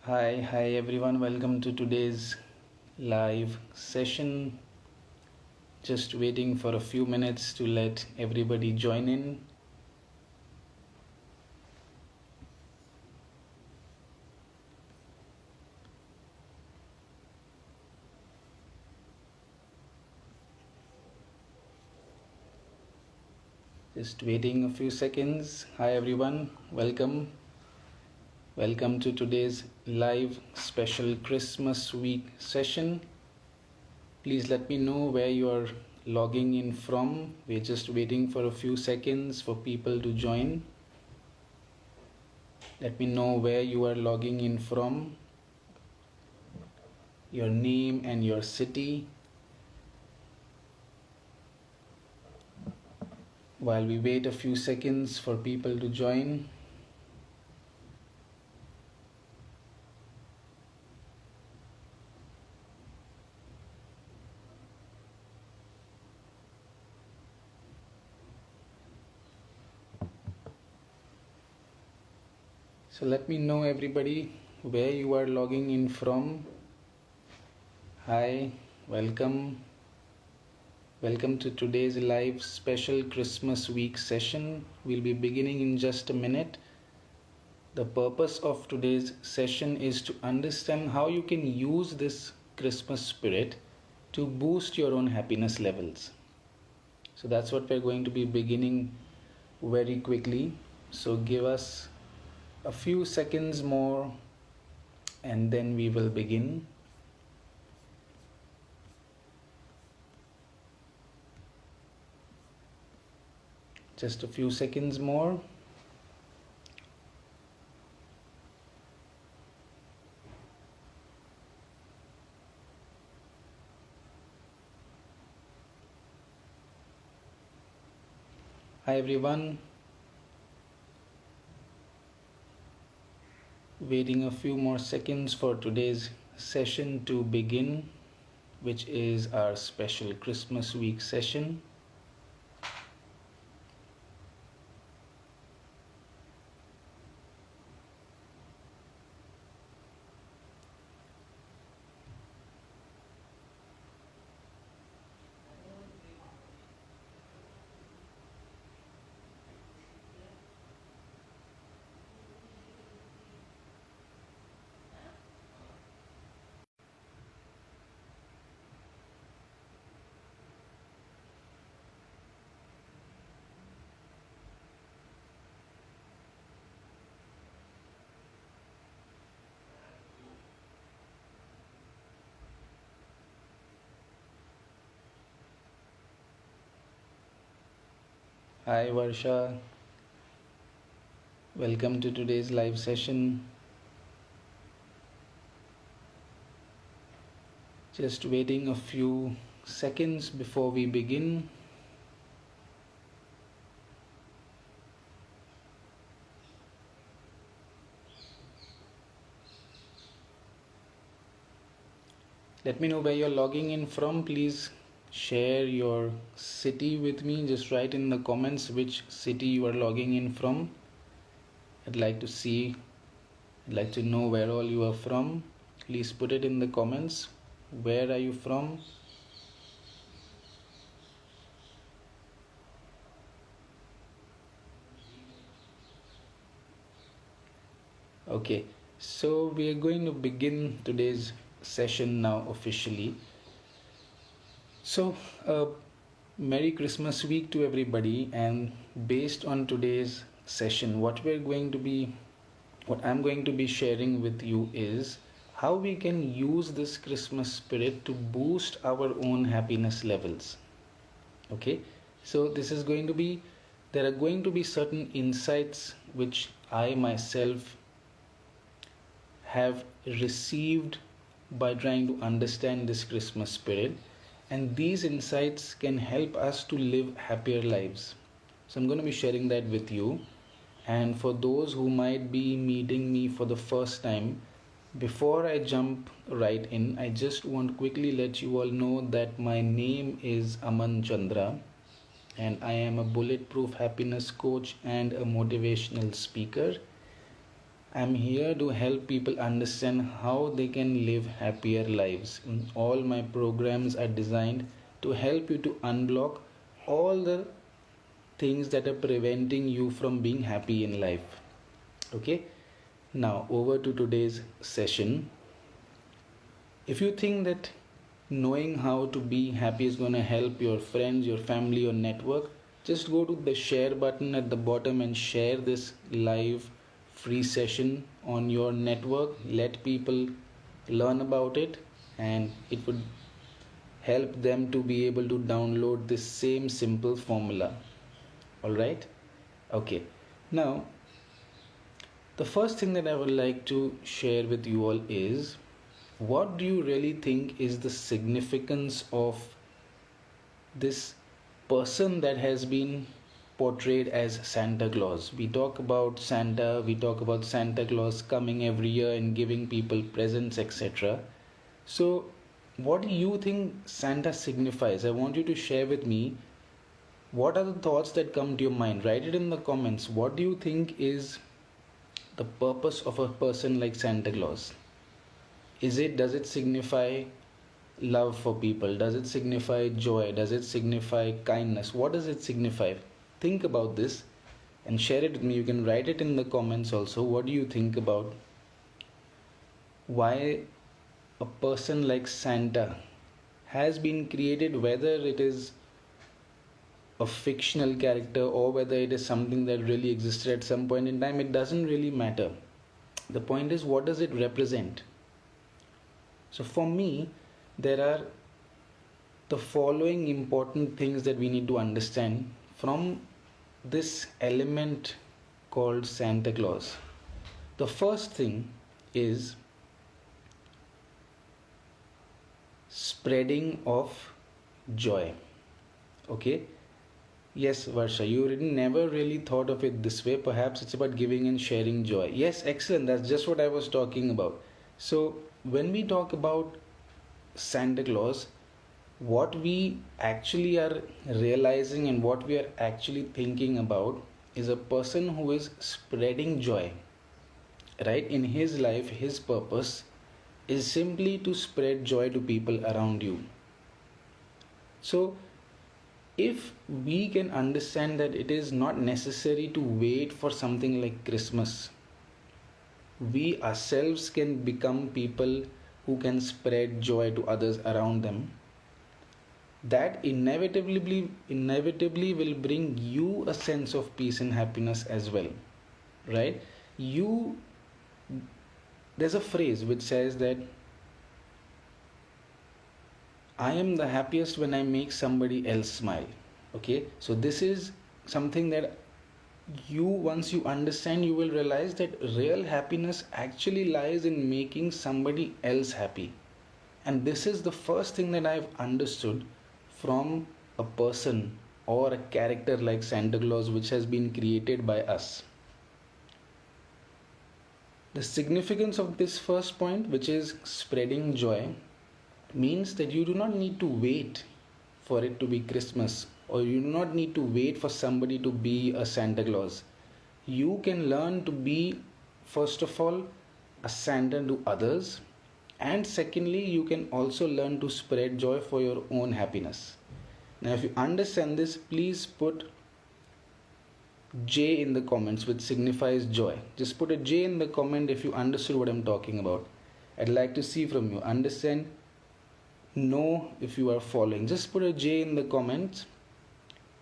Hi everyone. Welcome to today's live session. Just waiting for a few minutes to let everybody join in. Just waiting a few seconds. Hi everyone. Welcome. Welcome to today's live special Christmas week session. Please let me know where you are logging in from. We're just waiting for a few seconds for people to join. Let me know where you are logging in from, your name and your city. While we wait a few seconds for people to join. So let me know everybody where you are logging in from. Hi, welcome. Welcome to today's live special Christmas week session. We'll be beginning in just a minute. The purpose of today's session is to understand how you can use this Christmas spirit to boost your own happiness levels. So that's what we're going to be beginning very quickly. So give us a few seconds more and then we will begin. Just a few seconds more. Hi everyone. Waiting a few more seconds for today's session to begin, which is our special Christmas week session. Hi Varsha. Welcome to today's live session. Just waiting a few seconds before we begin. Let me know where you're logging in from. Please share your city with me. Just write in the comments which city you are logging in from. I'd like to see, I'd like to know where all you are from. Please put it in the comments. Where are you from? Okay, so we are going to begin today's session now officially. So, Merry Christmas week to everybody, and based on today's session, what I'm going to be sharing with you is how we can use this Christmas spirit to boost our own happiness levels. Okay, so there are going to be certain insights which I myself have received by trying to understand this Christmas spirit, and these insights can help us to live happier lives. So I'm going to be sharing that with you. And for those who might be meeting me for the first time, before I jump right in, I just want to quickly let you all know that my name is Aman Chandra, and I am a bulletproof happiness coach and a motivational speaker. I'm here to help people understand how they can live happier lives. All my programs are designed to help you to unblock all the things that are preventing you from being happy in life. Okay, now over to today's session. If you think that knowing how to be happy is going to help your friends, your family, your network, just go to the share button at the bottom and share this live free session on your network. Let people learn about it, and it would help them to be able to download this same simple formula. All right? Okay. Now, the first thing that I would like to share with you all is, what do you really think is the significance of this person that has been portrayed as Santa Claus? We talk about Santa, we talk about Santa Claus coming every year and giving people presents, etc. So, what do you think Santa signifies? I want you to share with me what are the thoughts that come to your mind. Write it in the comments. What do you think is the purpose of a person like Santa Claus? Does it signify love for people? Does it signify joy? Does it signify kindness? What does it signify? Think about this and share it with me. You can write it in the comments also. What do you think about why a person like Santa has been created, whether it is a fictional character or whether it is something that really existed at some point in time? It doesn't really matter. The point is, what does it represent? So for me, there are the following important things that we need to understand from this element called Santa Claus. The first thing is spreading of joy. Okay? Yes, Varsha, you never really thought of it this way. Perhaps it's about giving and sharing joy. Yes, excellent. That's just what I was talking about. So, when we talk about Santa Claus, what we actually are realizing and what we are actually thinking about is a person who is spreading joy. Right? In his life, his purpose is simply to spread joy to people around you. So, if we can understand that it is not necessary to wait for something like Christmas, we ourselves can become people who can spread joy to others around them, that inevitably will bring you a sense of peace and happiness as well. Right? There's a phrase which says that I am the happiest when I make somebody else smile. Okay, so this is something that once you understand, you will realize that real happiness actually lies in making somebody else happy. And this is the first thing that I've understood from a person or a character like Santa Claus, which has been created by us. The significance of this first point, which is spreading joy, means that you do not need to wait for it to be Christmas, or you do not need to wait for somebody to be a Santa Claus. You can learn to be, first of all, a Santa to others, and secondly, you can also learn to spread joy for your own happiness. Now, if you understand this, please put J in the comments, which signifies joy. Just put a J in the comment if you understood what I'm talking about. I'd like to see from you. Understand? Know if you are following. Just put a J in the comments,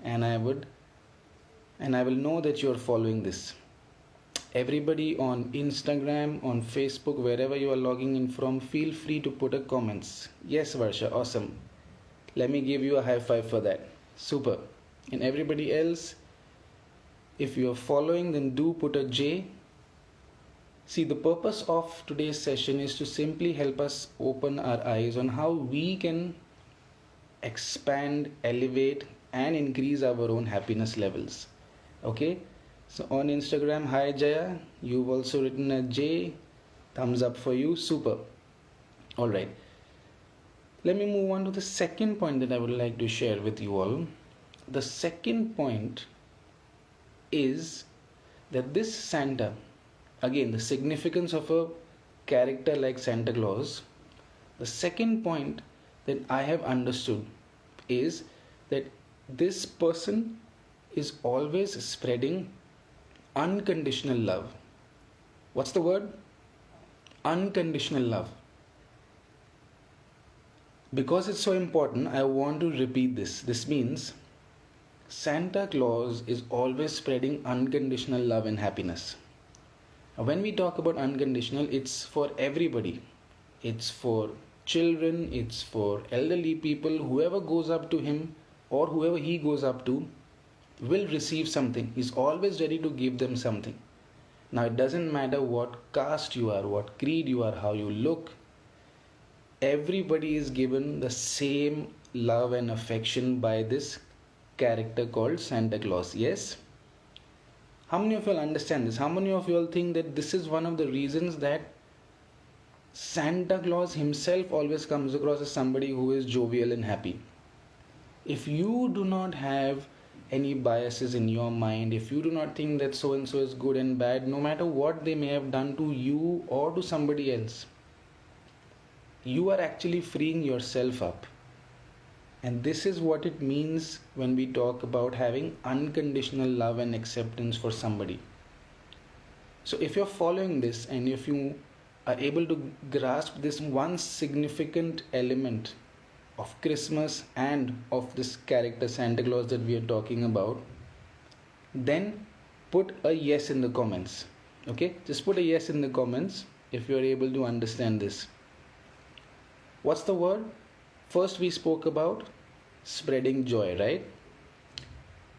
and I will know that you are following this. Everybody on Instagram, on Facebook, wherever you are logging in from, feel free to put a comments. Yes, Varsha, awesome. Let me give you a high five for that. Super. And everybody else, if you are following, then do put a J. See, the purpose of today's session is to simply help us open our eyes on how we can expand, elevate, and increase our own happiness levels. Okay? So on Instagram, hi Jaya, you've also written a J. Thumbs up for you. Super. Alright. Let me move on to the second point that I would like to share with you all. The second point is that this Santa again, the significance of a character like Santa Claus, the second point that I have understood is that this person is always spreading unconditional love. What's the word? Unconditional love. Because it's so important, I want to repeat this. This means Santa Claus is always spreading unconditional love and happiness. When we talk about unconditional, it's for everybody. It's for children, it's for elderly people. Whoever goes up to him or whoever he goes up to will receive something. He's always ready to give them something. Now, it doesn't matter what caste you are, what creed you are, how you look. Everybody is given the same love and affection by this character called Santa Claus. Yes? How many of you all understand this? How many of you all think that this is one of the reasons that Santa Claus himself always comes across as somebody who is jovial and happy? If you do not have any biases in your mind, if you do not think that so and so is good and bad, no matter what they may have done to you or to somebody else, you are actually freeing yourself up. And this is what it means when we talk about having unconditional love and acceptance for somebody. So if you're following this and if you are able to grasp this one significant element of Christmas and of this character Santa Claus that we are talking about, then put a yes in the comments. Okay, just put a yes in the comments if you are able to understand this. What's the word? First we spoke about spreading joy, right?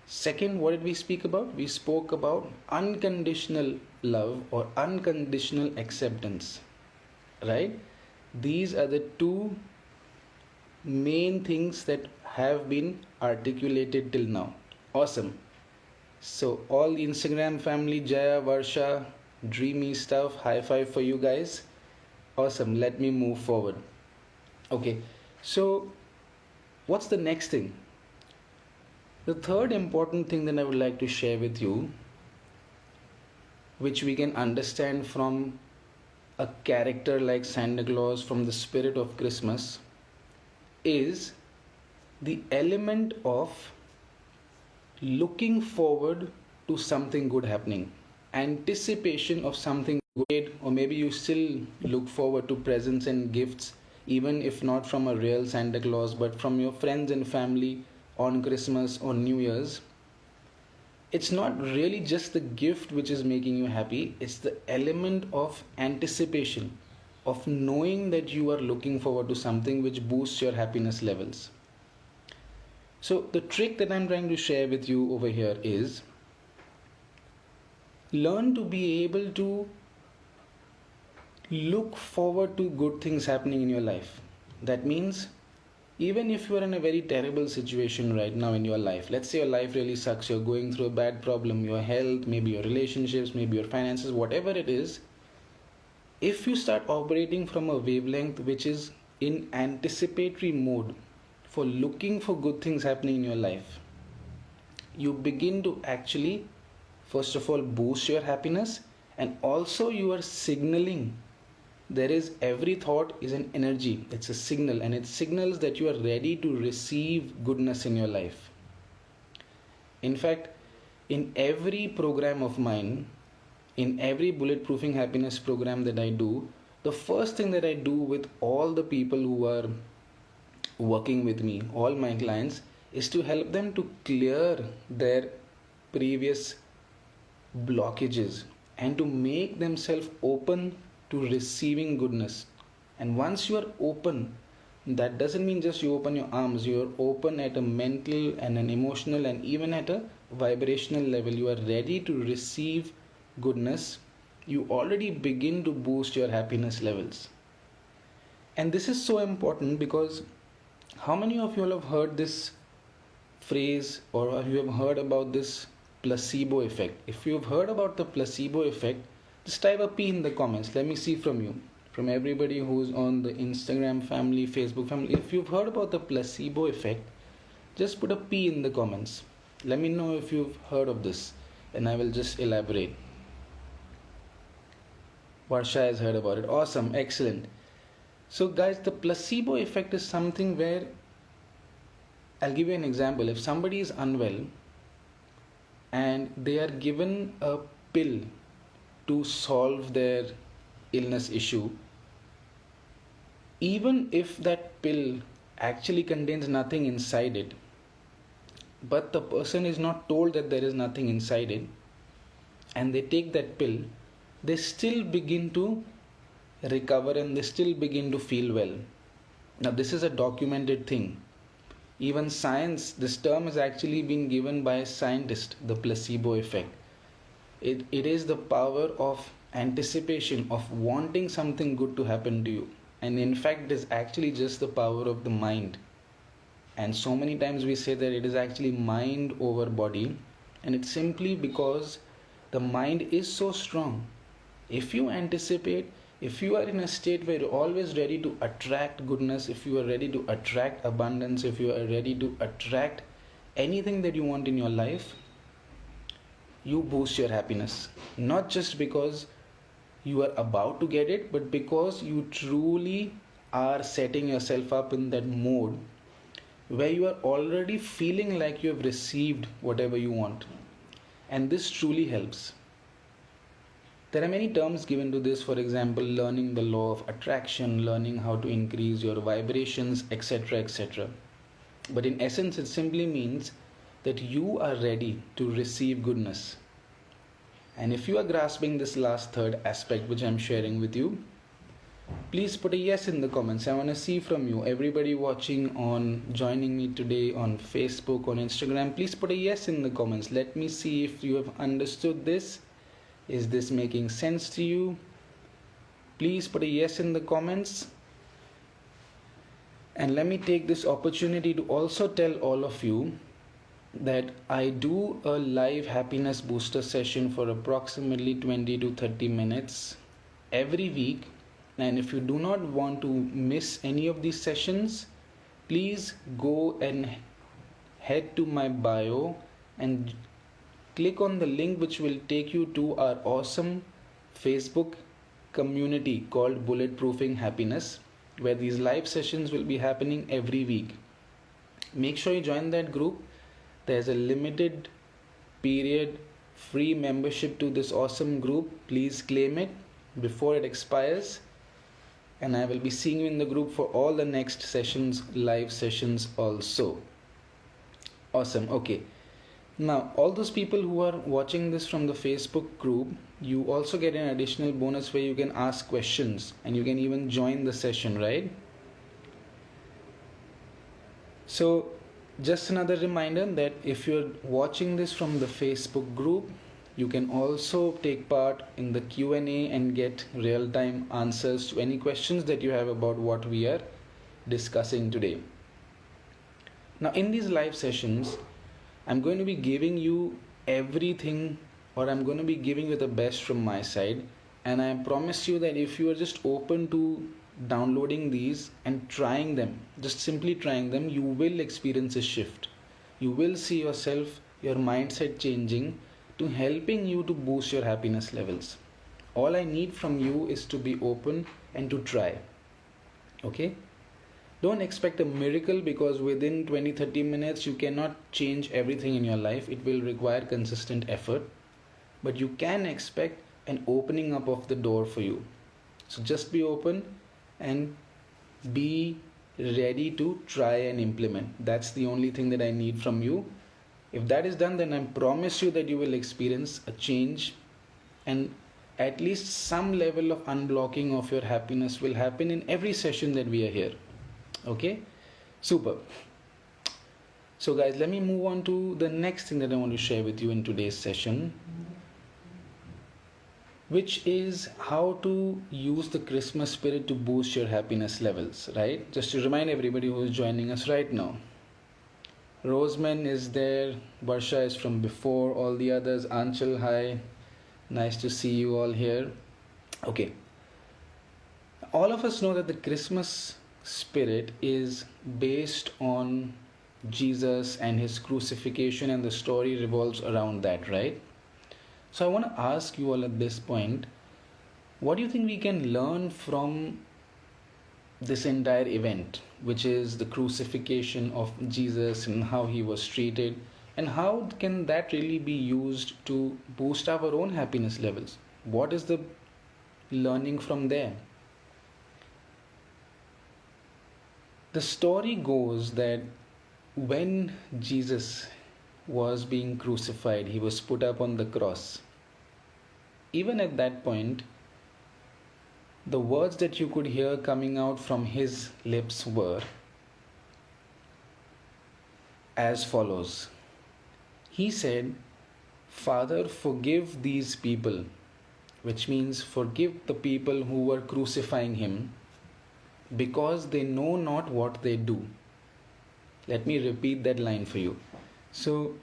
Second, what did we speak about? We spoke about unconditional love or unconditional acceptance, right? These are the two main things that have been articulated till now. Awesome. So all the Instagram family, Jaya, Varsha, dreamy stuff, high five for you guys. Awesome. Let me move forward. Okay, so what's the next thing? The third important thing that I would like to share with you, which we can understand from a character like Santa Claus, from the spirit of Christmas, is the element of looking forward to something good happening, anticipation of something good, or maybe you still look forward to presents and gifts, even if not from a real Santa Claus, but from your friends and family on Christmas or New Year's. It's not really just the gift which is making you happy, it's the element of anticipation, of knowing that you are looking forward to something which boosts your happiness levels. So the trick that I'm trying to share with you over here is learn to be able to look forward to good things happening in your life. That means even if you are in a very terrible situation right now in your life, let's say your life really sucks, you're going through a bad problem, your health, maybe your relationships, maybe your finances, whatever it is, if you start operating from a wavelength which is in anticipatory mode for looking for good things happening in your life, you begin to actually, first of all, boost your happiness, and also you are signaling. There is every thought is an energy, it's a signal, and it signals that you are ready to receive goodness in your life. In fact, in every program of mine, in every bulletproofing happiness program that I do, the first thing that I do with all the people who are working with me, all my clients, is to help them to clear their previous blockages and to make themselves open to receiving goodness. And once you are open, that doesn't mean just you open your arms, you are open at a mental and an emotional and even at a vibrational level. You are ready to receive goodness. You already begin to boost your happiness levels. And this is so important because how many of you all have heard this phrase, or you have heard about this placebo effect? If you've heard about the placebo effect, just type a P in the comments. Let me see from you, from everybody who's on the Instagram family, Facebook family. If you've heard about the placebo effect, just put a P in the comments. Let me know if you've heard of this and I will just elaborate. Varsha has heard about it. Awesome, excellent. So, guys, the placebo effect is something where I'll give you an example. If somebody is unwell and they are given a pill to solve their illness issue, even if that pill actually contains nothing inside it, but the person is not told that there is nothing inside it, and they take that pill, they still begin to recover and they still begin to feel well. Now, this is a documented thing. Even science, this term has actually been given by a scientist, the placebo effect. It is the power of anticipation, of wanting something good to happen to you. And in fact, it is actually just the power of the mind. And so many times we say that it is actually mind over body. And it's simply because the mind is so strong. If you anticipate, if you are in a state where you're always ready to attract goodness, if you are ready to attract abundance, if you are ready to attract anything that you want in your life, you boost your happiness. Not just because you are about to get it, but because you truly are setting yourself up in that mode where you are already feeling like you have received whatever you want. And this truly helps. There are many terms given to this, for example, learning the law of attraction, learning how to increase your vibrations, etc. etc. But in essence, it simply means that you are ready to receive goodness. And if you are grasping this last third aspect which I am sharing with you, please put a yes in the comments. I want to see from you, everybody watching on joining me today on Facebook, on Instagram, please put a yes in the comments. Let me see if you have understood this. Is this making sense to you? Please put a yes in the comments. And let me take this opportunity to also tell all of you that I do a live happiness booster session for approximately 20 to 30 minutes every week. And if you do not want to miss any of these sessions, please go and head to my bio and click on the link which will take you to our awesome Facebook community called Bulletproofing Happiness, where these live sessions will be happening every week. Make sure you join that group. There's a limited period free membership to this awesome group. Please claim it before it expires. And I will be seeing you in the group for all the next sessions, live sessions also. Awesome. Okay. Now, all those people who are watching this from the Facebook group, you also get an additional bonus where you can ask questions and you can even join the session, right? So, just another reminder that if you're watching this from the Facebook group, you can also take part in the Q&A and get real-time answers to any questions that you have about what we are discussing today. Now, in these live sessions, I'm going to be giving you everything, or I'm going to be giving you the best from my side. And I promise you that if you are just open to downloading these and trying them, just simply trying them, you will experience a shift. You will see yourself, your mindset changing to helping you to boost your happiness levels. All I need from you is to be open and to try. Okay? Don't expect a miracle, because within 20-30 minutes you cannot change everything in your life. It will require consistent effort. But you can expect an opening up of the door for you. So just be open and be ready to try and implement. That's the only thing that I need from you. If that is done, then I promise you that you will experience a change, and at least some level of unblocking of your happiness will happen in every session that we are here. Okay, super. So guys, let me move on to the next thing that I want to share with you in today's session, which is how to use the Christmas spirit to boost your happiness levels, right? Just to remind everybody who is joining us right now. Roseman is there, Varsha is from before, all the others, Anchal, hi, nice to see you all here. Okay, all of us know that the Christmas spirit is based on Jesus and his crucifixion, and the story revolves around that, right? So I want to ask you all at this point, What do you think we can learn from this entire event, which is the crucifixion of Jesus and how he was treated, and how can that really be used to boost our own happiness levels? What is the learning from there? The story goes that when Jesus was being crucified, he was put up on the cross. Even at that point, the words that you could hear coming out from his lips were as follows. He said, "Father, forgive these people," which means forgive the people who were crucifying him, because they know not what they do. Let me repeat that line for you. So,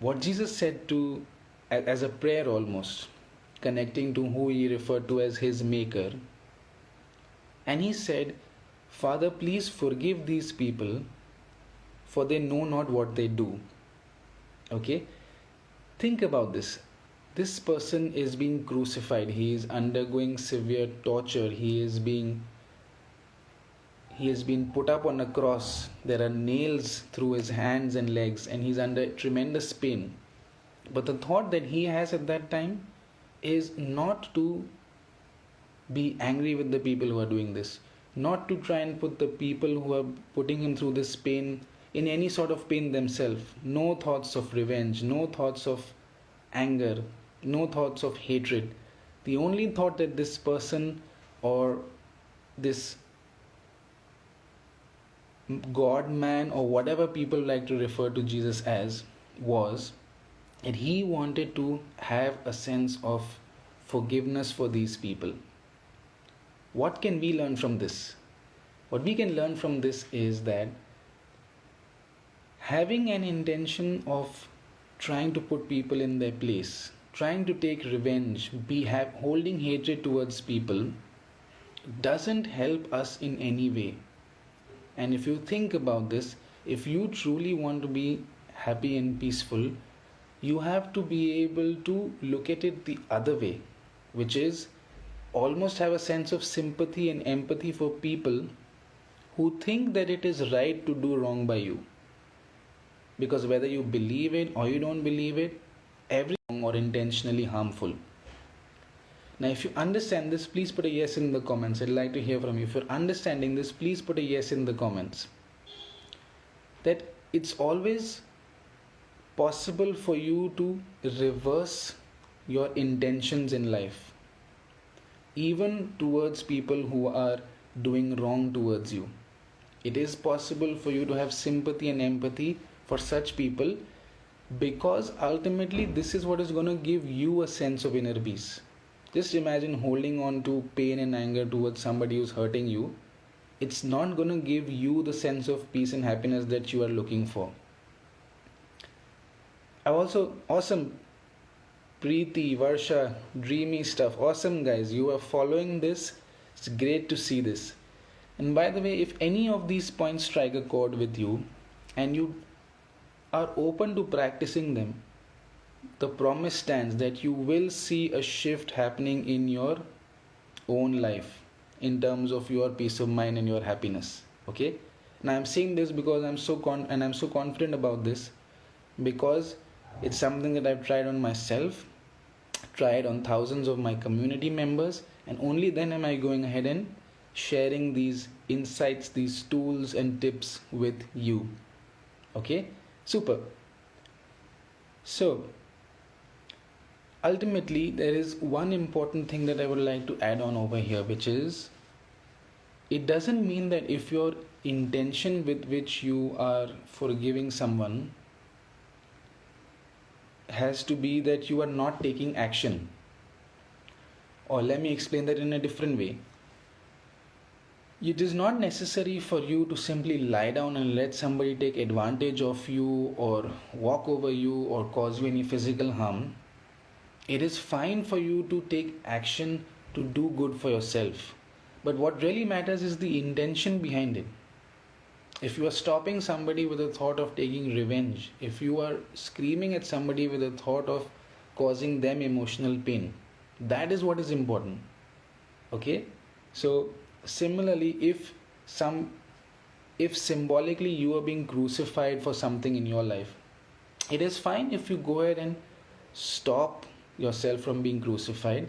what Jesus said to, as a prayer almost, connecting to who he referred to as his maker, and he said, "Father, please forgive these people, for they know not what they do." Okay? Think about this. This person is being crucified. He is undergoing severe torture. He has been put up on a cross. There are nails through his hands and legs, and he's under tremendous pain. But the thought that he has at that time is not to be angry with the people who are doing this, not to try and put the people who are putting him through this pain in any sort of pain themselves. No thoughts of revenge, no thoughts of anger, no thoughts of hatred. The only thought that this person or this God man or whatever people like to refer to Jesus as was that he wanted to have a sense of forgiveness for these people. What can we learn from this? What we can learn from this is that having an intention of trying to put people in their place, trying to take revenge, holding hatred towards people, doesn't help us in any way. And if you think about this, if you truly want to be happy and peaceful, you have to be able to look at it the other way, which is almost have a sense of sympathy and empathy for people who think that it is right to do wrong by you. Because whether you believe it or you don't believe it, every wrong or intentionally harmful. Now, if you understand this, please put a yes in the comments. I'd like to hear from you. If you're understanding this, please put a yes in the comments. That it's always possible for you to reverse your intentions in life, even towards people who are doing wrong towards you. It is possible for you to have sympathy and empathy for such people, because ultimately this is what is going to give you a sense of inner peace. Just imagine holding on to pain and anger towards somebody who's hurting you. It's not going to give you the sense of peace and happiness that you are looking for. Awesome. Preeti, Varsha, dreamy stuff. Awesome, guys. You are following this. It's great to see this. And by the way, if any of these points strike a chord with you and you are open to practicing them, the promise stands that you will see a shift happening in your own life in terms of your peace of mind and your happiness. Okay? Now I'm saying this because I'm so confident about this, because it's something that I've tried on myself, tried on thousands of my community members, and only then am I going ahead and sharing these insights, these tools and tips with you. Okay? Super. So, ultimately, there is one important thing that I would like to add on over here, which is, it doesn't mean that if your intention with which you are forgiving someone has to be that you are not taking action. Or let me explain that in a different way. It is not necessary for you to simply lie down and let somebody take advantage of you or walk over you or cause you any physical harm. It is fine for you to take action to do good for yourself. But what really matters is the intention behind it. If you are stopping somebody with a thought of taking revenge, if you are screaming at somebody with a thought of causing them emotional pain, that is what is important. Okay, so similarly, if symbolically you are being crucified for something in your life, it is fine if you go ahead and stop yourself from being crucified,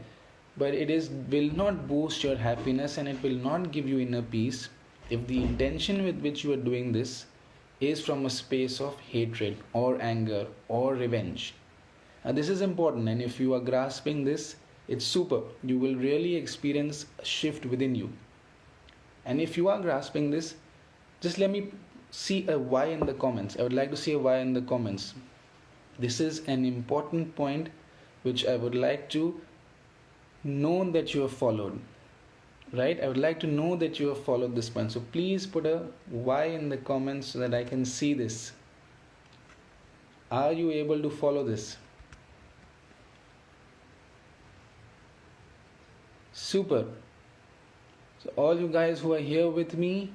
but it is will not boost your happiness and it will not give you inner peace if the intention with which you are doing this is from a space of hatred or anger or revenge. Now, this is important, and if you are grasping this, it's super. You will really experience a shift within you. And if you are grasping this, just let me see a why in the comments. I would like to see a why in the comments. This is an important point which I would like to know that you have followed. Right? I would like to know that you have followed this point. So please put a why in the comments so that I can see this. Are you able to follow this? Super. So all you guys who are here with me,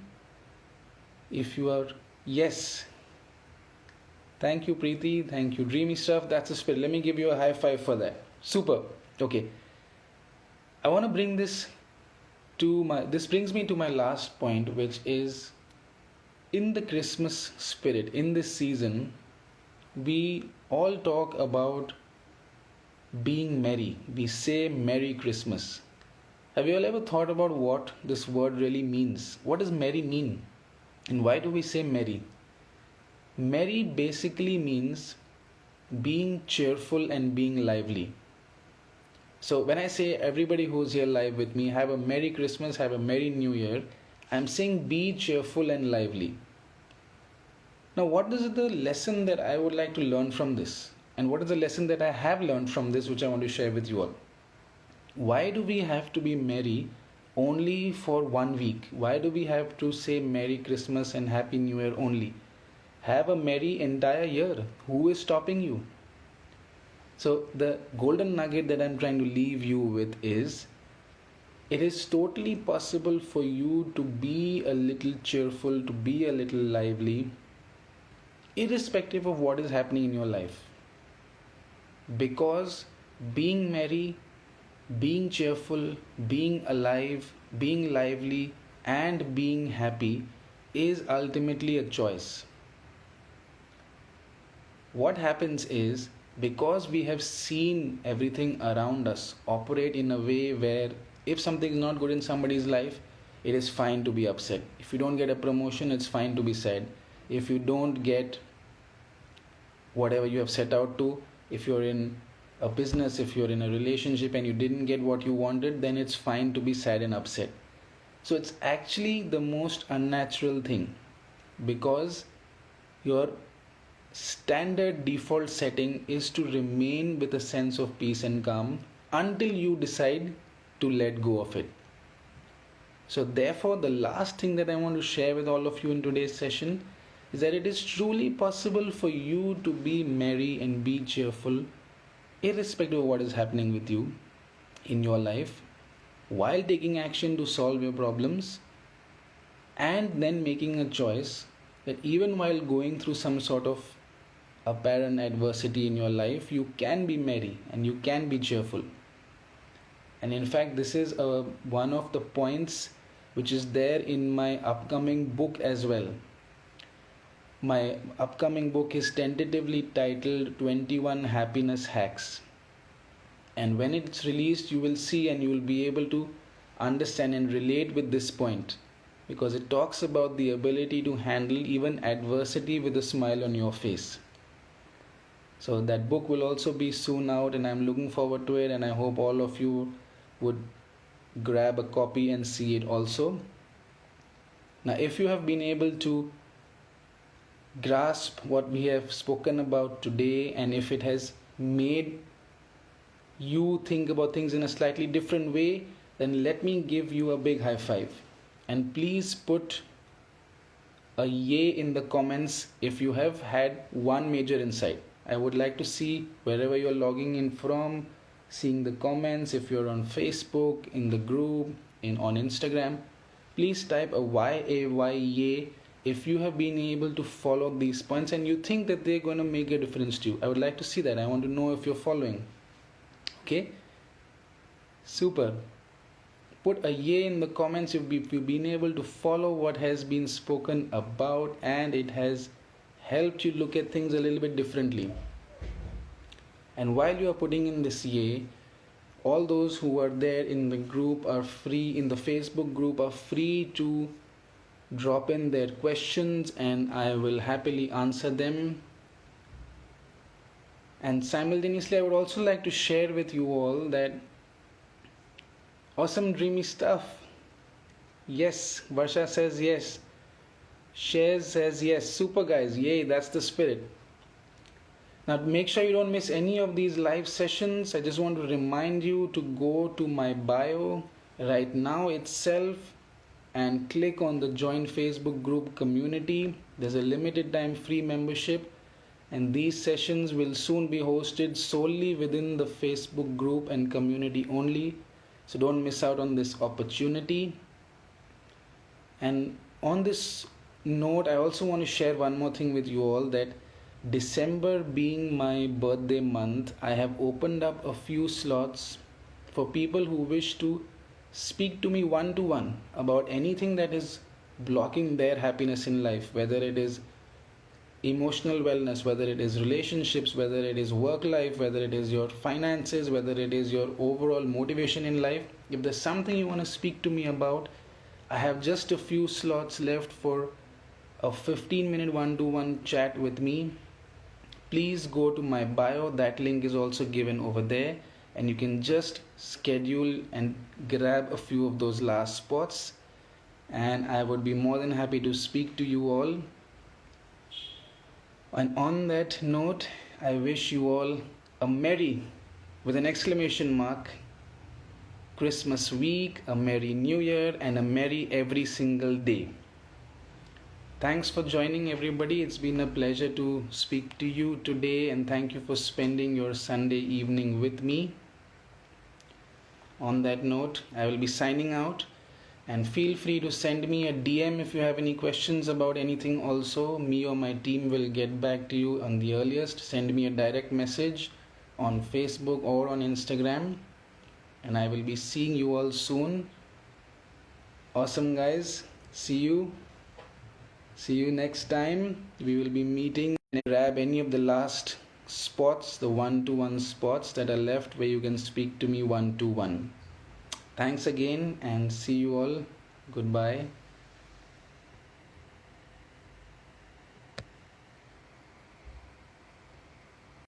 if you are, yes. Thank you, Preeti. Thank you. Dreamy stuff. That's the spirit. Let me give you a high five for that. Super. Okay. I want to bring this brings me to my last point, which is in the Christmas spirit, in this season, we all talk about being merry. We say Merry Christmas. Have you all ever thought about what this word really means? What does merry mean? And why do we say merry? Merry basically means being cheerful and being lively. So when I say everybody who's here live with me, have a Merry Christmas, have a Merry New Year, I'm saying be cheerful and lively. Now what is the lesson that I would like to learn from this? And what is the lesson that I have learned from this which I want to share with you all? Why do we have to be merry only for 1 week? Why do we have to say Merry Christmas and Happy New Year only? Have a merry entire year. Who is stopping you? So the golden nugget that I'm trying to leave you with is, it is totally possible for you to be a little cheerful, to be a little lively, irrespective of what is happening in your life. Because being merry, being cheerful, being alive, being lively, and being happy is ultimately a choice. What happens is, because we have seen everything around us operate in a way where if something is not good in somebody's life, it is fine to be upset. If you don't get a promotion, it's fine to be sad. If you don't get whatever you have set out to, if you're in a business, if you're in a relationship and you didn't get what you wanted, then it's fine to be sad and upset. So it's actually the most unnatural thing, because your standard default setting is to remain with a sense of peace and calm until you decide to let go of it. So therefore, the last thing that I want to share with all of you in today's session is that it is truly possible for you to be merry and be cheerful irrespective of what is happening with you in your life, while taking action to solve your problems, and then making a choice that even while going through some sort of apparent adversity in your life, you can be merry and you can be cheerful. And in fact, this is one of the points which is there in my upcoming book as well. My upcoming book is tentatively titled 21 Happiness Hacks. And when it's released, you will see and you will be able to understand and relate with this point, because it talks about the ability to handle even adversity with a smile on your face. So that book will also be soon out, and I'm looking forward to it, and I hope all of you would grab a copy and see it also. Now, if you have been able to grasp what we have spoken about today, and if it has made you think about things in a slightly different way, then let me give you a big high five. And please put a yay in the comments if you have had one major insight. I would like to see wherever you're logging in from, seeing the comments. If you're on Facebook, in the group, on Instagram, please type a yay if you have been able to follow these points and you think that they're going to make a difference to you. I would like to see that. I want to know if you're following. Okay? Super. put a yay in the comments if you've been able to follow what has been spoken about and it has helped you look at things a little bit differently. And while you are putting in this yay, all those who are there in the group are free, in the Facebook group, are free to drop in their questions and I will happily answer them. And simultaneously, I would also like to share with you all that awesome dreamy stuff. Yes, Varsha says yes. Shares says yes. Super guys, yay, that's the spirit. Now make sure you don't miss any of these live sessions. I just want to remind you to go to my bio right now itself and click on the join Facebook group community. There's a limited time free membership and these sessions will soon be hosted solely within the Facebook group and community only. So don't miss out on this opportunity. And on this note, I also want to share one more thing with you all, that December being my birthday month, I have opened up a few slots for people who wish to speak to me one-to-one about anything that is blocking their happiness in life, whether it is emotional wellness, whether it is relationships, whether it is work life, whether it is your finances, whether it is your overall motivation in life. If there's something you want to speak to me about, I have just a few slots left for a 15-minute one-to-one chat with me. Please go to my bio, that link is also given over there, and you can just schedule and grab a few of those last spots, and I would be more than happy to speak to you all. And on that note, I wish you all a merry, with an exclamation mark, Christmas week, a merry new year, and a merry every single day. Thanks for joining, everybody. It's been a pleasure to speak to you today, and thank you for spending your Sunday evening with me. On that note, I will be signing out, and feel free to send me a DM if you have any questions about anything also. Me or my team will get back to you on the earliest. Send me a direct message on Facebook or on Instagram, and I will be seeing you all soon. Awesome guys, see you next time. We will be meeting and grab any of the last spots, the one-to-one spots that are left where you can speak to me one-to-one. Thanks again and see you all. Goodbye.